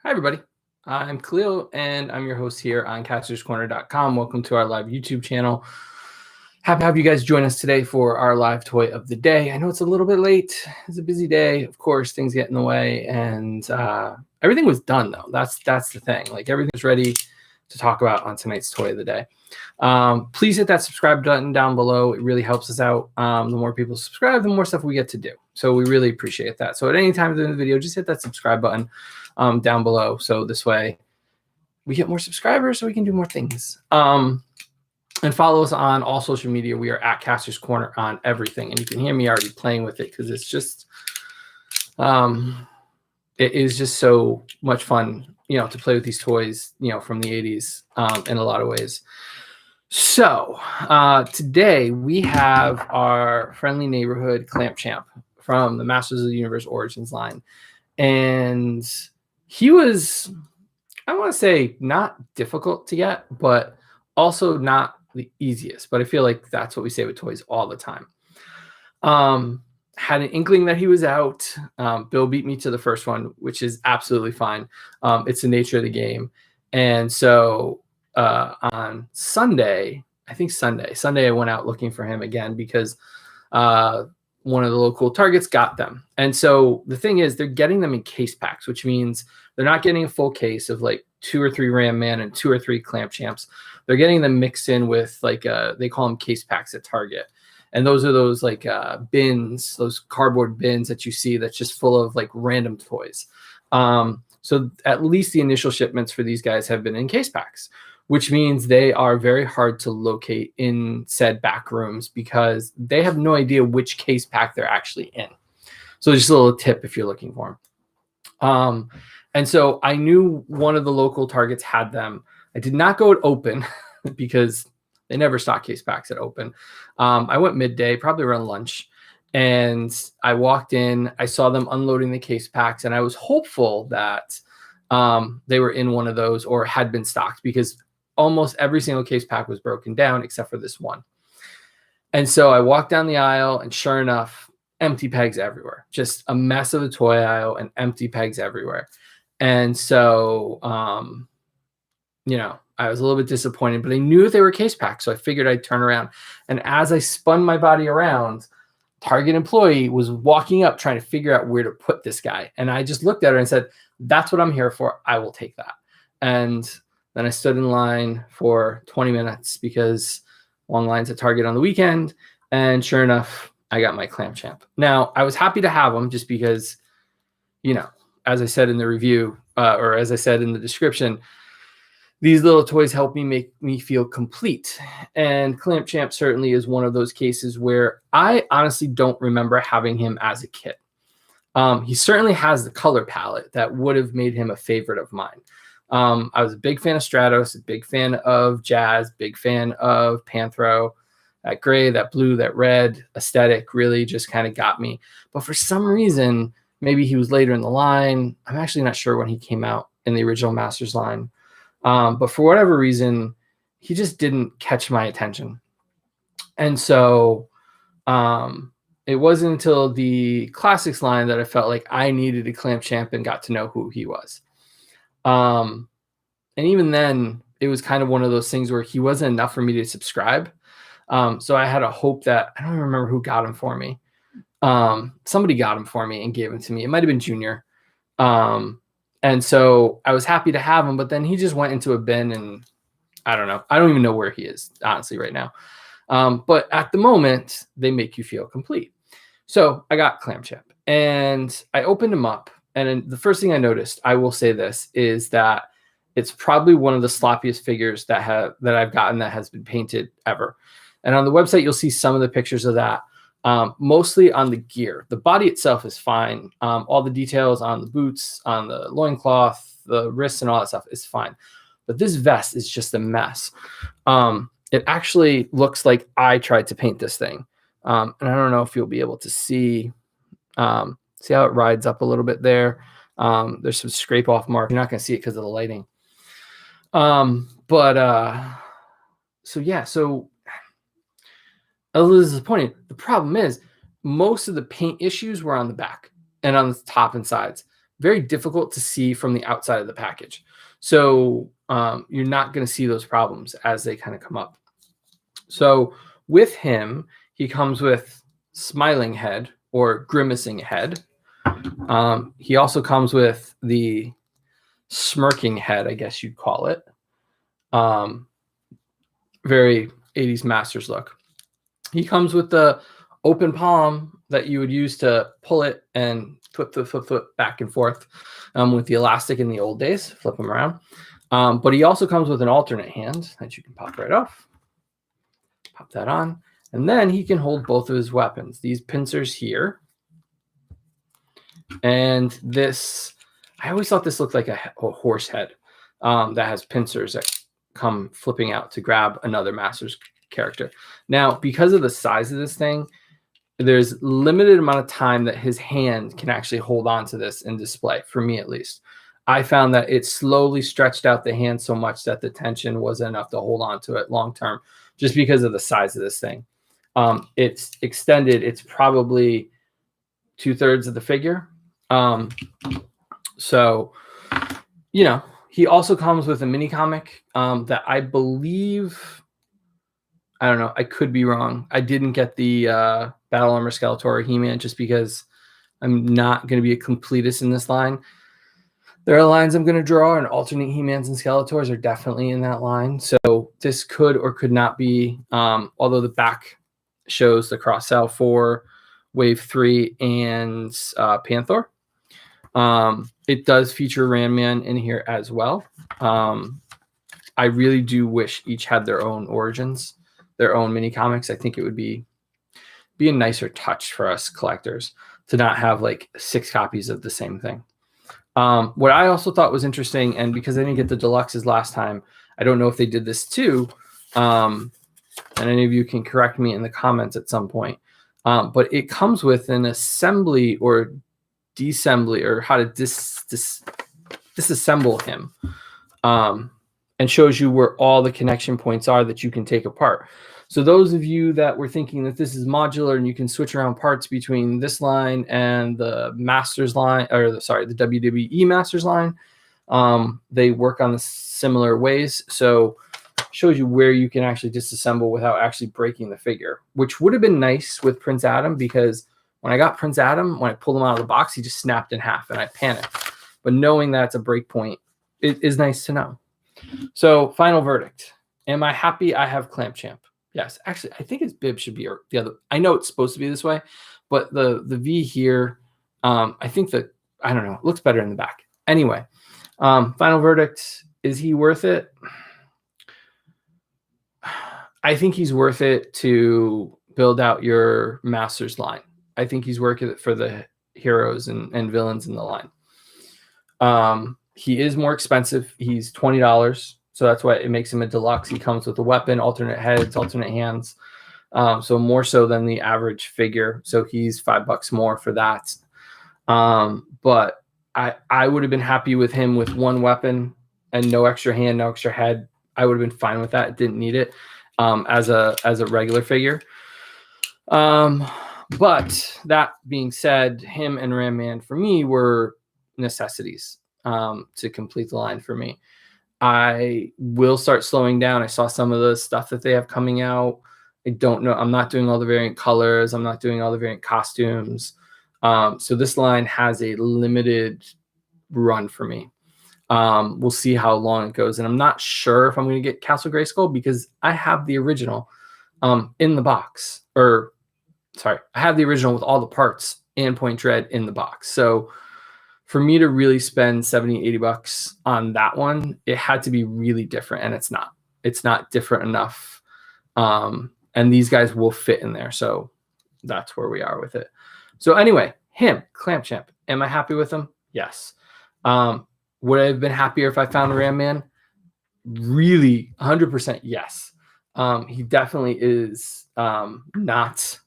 Hi, everybody. I'm Khalil, and I'm your host here on Castor'sCorner.com. Welcome to our live YouTube channel. Happy to have you guys join us today for our live toy of the day. I know it's a little bit late. It's a busy day. Of course, things get in the way, and everything was done, though. That's the thing. Like, everything's ready to talk about on tonight's toy of the day. Please hit that subscribe button down below. It really helps us out. The more people subscribe, the more stuff we get to do. So we really appreciate that. So at any time during the video, just hit that subscribe button down below. So this way we get more subscribers so we can do more things. And follow us on all social media. We are at Kastor's Corner on everything. And you can hear me already playing with it because it's just, it is just so much fun, to play with these toys, from the 80s in a lot of ways. So today we have our friendly neighborhood Clamp Champ from the Masters of the Universe Origins line. And he was, I want to say, not difficult to get, but also not the easiest. But I feel like that's what we say with toys all the time. Had an inkling that he was out. Bill beat me to the first one, which is absolutely fine. It's the nature of the game. And so on Sunday, I went out looking for him again because one of the local Targets got them. And so the thing is, they're getting them in case packs, which means they're not getting a full case of like 2 or 3 Ram Man and 2 or 3 Clamp Champs. They're getting them mixed in with like they call them case packs at Target. And those are those like bins, those cardboard bins that you see that's just full of like random toys. So at least the initial shipments for these guys have been in case packs, which means they are very hard to locate in said back rooms because they have no idea which case pack they're actually in. So just a little tip if you're looking for them. And so I knew one of the local Targets had them. I did not go at open because they never stock case packs at open. I went midday, probably around lunch, and I walked in. I saw them unloading the case packs, and I was hopeful that they were in one of those or had been stocked because almost every single case pack was broken down except for this one. And so I walked down the aisle, and sure enough, empty pegs everywhere. Just a mess of a toy aisle and empty pegs everywhere. And so, I was a little bit disappointed, but I knew that they were case packs, so I figured I'd turn around. And as I spun my body around, Target employee was walking up trying to figure out where to put this guy. And I just looked at her and said, "That's what I'm here for. I will take that." And then I stood in line for 20 minutes because long lines at Target on the weekend. And sure enough, I got my Clamp Champ. Now, I was happy to have them just because, as I said in the review, or as I said in the description, these little toys help me make me feel complete. And Clamp Champ certainly is one of those cases where I honestly don't remember having him as a kid. He certainly has the color palette that would have made him a favorite of mine. I was a big fan of Stratos, a big fan of Jazz, big fan of Panthro. That gray, that blue, that red aesthetic really just kind of got me. But for some reason, maybe he was later in the line. I'm actually not sure when he came out in the original Masters line. But for whatever reason, he just didn't catch my attention. And so it wasn't until the Classics line that I felt like I needed a Clamp Champ and got to know who he was. And even then, it was kind of one of those things where he wasn't enough for me to subscribe. So I had a hope that, I don't remember who got him for me. Somebody got him for me and gave him to me. It might have been Junior. And so I was happy to have him, but then he just went into a bin and I don't know. I don't even know where he is, honestly, right now. But at the moment, they make you feel complete. So I got Clamp Champ and I opened him up. And the first thing I noticed, I will say this, is that it's probably one of the sloppiest figures that I've gotten that has been painted ever. And on the website, you'll see some of the pictures of that. Mostly on the gear. The body itself is fine. All the details on the boots, on the loincloth, the wrists, and all that stuff is fine. But this vest is just a mess. It actually looks like I tried to paint this thing. And I don't know if you'll be able to see how it rides up a little bit there. There's some scrape off mark. You're not going to see it because of the lighting. So yeah, so a little disappointed. The problem is most of the paint issues were on the back and on the top and sides. very difficult to see from the outside of the package. So you're not going to see those problems as they kind of come up. So with him, he comes with smiling head or grimacing head. He also comes with the smirking head, I guess you'd call it. Very 80s Masters look. He comes with the open palm that you would use to pull it and flip back and forth with the elastic in the old days, flip them around. But he also comes with an alternate hand that you can pop right off. Pop that on. And then he can hold both of his weapons. These pincers here. And this, I always thought this looked like a horse head that has pincers that come flipping out to grab another Master's character. Now, because of the size of this thing, there's limited amount of time that his hand can actually hold on to this and display, for me at least. I found that it slowly stretched out the hand so much that the tension wasn't enough to hold on to it long term, just because of the size of this thing. It's extended. It's probably 2/3 of the figure. So, you know, he also comes with a mini comic that I believe, I don't know, I could be wrong. I didn't get the Battle Armor Skeletor He-Man just because I'm not going to be a completist in this line. There are lines I'm going to draw, and alternate He-Mans and Skeletors are definitely in that line. So this could or could not be, although the back shows the cross-sell for Wave 3 and Panther. It does feature Ram-Man in here as well. I really do wish each had their own origins, their own mini comics. I think it would be a nicer touch for us collectors to not have like 6 copies of the same thing. What I also thought was interesting, and because I didn't get the deluxes last time, I don't know if they did this too. And any of you can correct me in the comments at some point. But it comes with an assembly or deassembly, or how to disassemble him, and shows you where all the connection points are that you can take apart. So those of you that were thinking that this is modular and you can switch around parts between this line and the Masters line, or the WWE Masters line, they work on the similar ways. So it shows you where you can actually disassemble without actually breaking the figure, which would have been nice with Prince Adam, because when I got Prince Adam, when I pulled him out of the box, he just snapped in half and I panicked. But knowing that's a break point, it is nice to know. So final verdict. Am I happy I have Clamp Champ? Yes. Actually, I think his bib should be the other. I know it's supposed to be this way, but the V here, I think that, I don't know, it looks better in the back. Anyway, final verdict. Is he worth it? I think he's worth it to build out your Masters line. I think he's worth it for the heroes and villains in the line. He is more expensive. He's $20. So that's why it makes him a deluxe. He comes with a weapon, alternate heads, alternate hands. So more so than the average figure. So he's $5 more for that. But I would have been happy with him with one weapon and no extra hand, no extra head. I would have been fine with that. Didn't need it as a regular figure. But that being said, him and Ram-Man for me were necessities to complete the line for me. I will start slowing down. I saw some of the stuff that they have coming out. I don't know. I'm not doing all the variant colors. I'm not doing all the variant costumes. So this line has a limited run for me. We'll see how long it goes. And I'm not sure if I'm going to get Castle Grayskull, because I have the original in the box. Or, sorry, I have the original with all the parts and Point Dread in the box. So for me to really spend $70, $80 on that one, it had to be really different, and it's not. It's not different enough. And these guys will fit in there. So that's where we are with it. So anyway, him, Clamp Champ. Am I happy with him? Yes. Would I have been happier if I found Ram-Man? Really, 100% yes. He definitely is not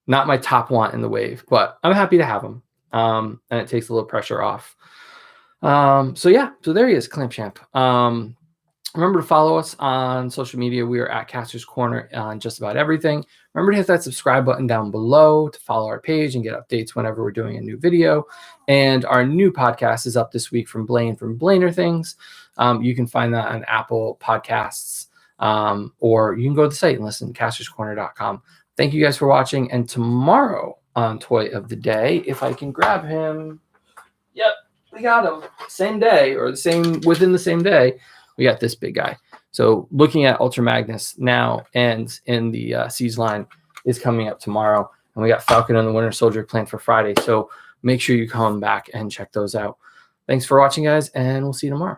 my top want in the wave, but I'm happy to have him. And it takes a little pressure off. So yeah, so there he is, Clamp Champ. Remember to follow us on social media. We are at Kastor's Corner on just about everything. Remember to hit that subscribe button down below to follow our page and get updates whenever we're doing a new video. And our new podcast is up this week from Blaine from Blainer Things. You can find that on Apple Podcasts, or you can go to the site and listen to castorscorner.com. Thank you guys for watching. And tomorrow on Toy of the Day, if I can grab him. Yep, we got him. Same day, or within the same day, we got this big guy. So looking at Ultra Magnus now and in the Siege line is coming up tomorrow. And we got Falcon and the Winter Soldier planned for Friday. So make sure you come back and check those out. Thanks for watching, guys, and we'll see you tomorrow.